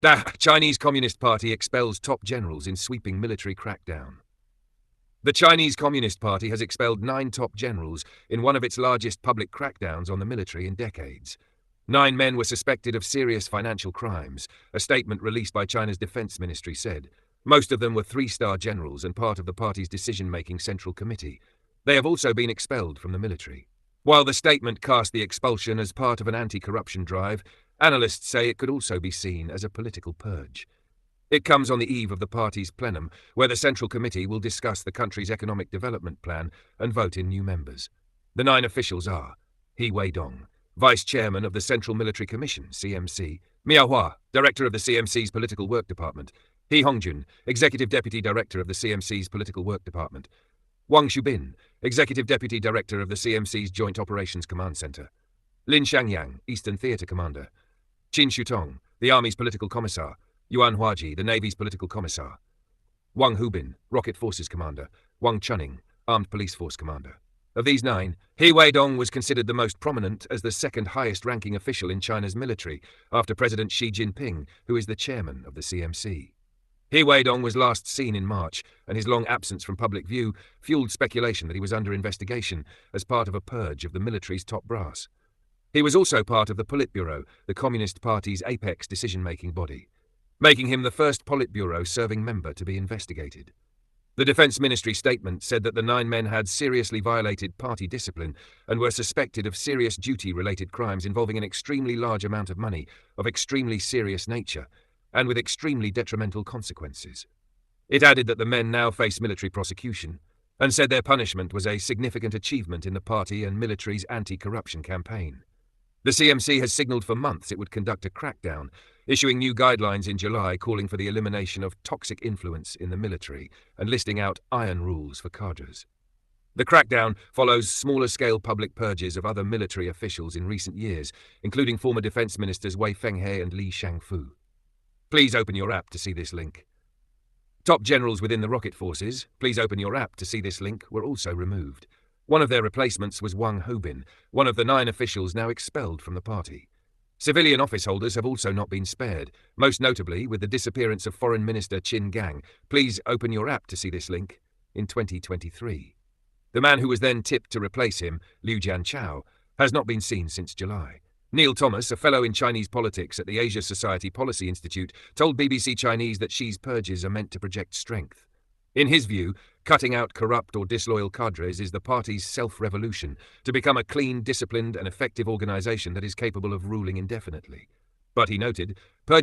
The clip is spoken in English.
The Chinese Communist Party expels top generals in sweeping military crackdown. The Chinese Communist Party has expelled 9 top generals in one of its largest public crackdowns on the military in decades. 9 men were suspected of serious financial crimes, a statement released by China's defense ministry said. Most of them were 3-star generals and part of the party's decision-making central committee. They have also been expelled from the military. While the statement cast the expulsion as part of an anti-corruption drive, analysts say it could also be seen as a political purge. It comes on the eve of the party's plenum, where the Central Committee will discuss the country's economic development plan and vote in new members. The 9 officials are He Weidong, Vice Chairman of the Central Military Commission, CMC, Miao Hua, Director of the CMC's Political Work Department, He Hongjun, Executive Deputy Director of the CMC's Political Work Department, Wang Shubin, Executive Deputy Director of the CMC's Joint Operations Command Center, Lin Shangyang, Eastern Theater Commander, Qin Shutong, the Army's Political Commissar, Yuan Huaji, the Navy's Political Commissar, Wang Hubin, Rocket Forces Commander, Wang Chuning, Armed Police Force Commander. Of these 9, He Weidong was considered the most prominent as the second highest-ranking official in China's military, after President Xi Jinping, who is the chairman of the CMC. He Weidong was last seen in March, and his long absence from public view fueled speculation that he was under investigation as part of a purge of the military's top brass. He was also part of the Politburo, the Communist Party's apex decision-making body, making him the first Politburo-serving member to be investigated. The Defense Ministry statement said that the 9 men had seriously violated party discipline and were suspected of serious duty-related crimes involving an extremely large amount of money of extremely serious nature and with extremely detrimental consequences. It added that the men now face military prosecution and said their punishment was a significant achievement in the party and military's anti-corruption campaign. The CMC has signalled for months it would conduct a crackdown, issuing new guidelines in July calling for the elimination of toxic influence in the military and listing out iron rules for cadres. The crackdown follows smaller-scale public purges of other military officials in recent years, including former defense ministers Wei Fenghe and Li Shangfu. Please open your app to see this link. Top generals within the rocket forces, please open your app to see this link, were also removed. One of their replacements was Wang Hubin, one of the 9 officials now expelled from the party. Civilian office holders have also not been spared, most notably with the disappearance of Foreign Minister Qin Gang. Please open your app to see this link, in 2023. The man who was then tipped to replace him, Liu Jianchao, has not been seen since July. Neil Thomas, a fellow in Chinese politics at the Asia Society Policy Institute, told BBC Chinese that Xi's purges are meant to project strength. In his view, cutting out corrupt or disloyal cadres is the party's self-revolution to become a clean, disciplined and effective organisation that is capable of ruling indefinitely. But he noted,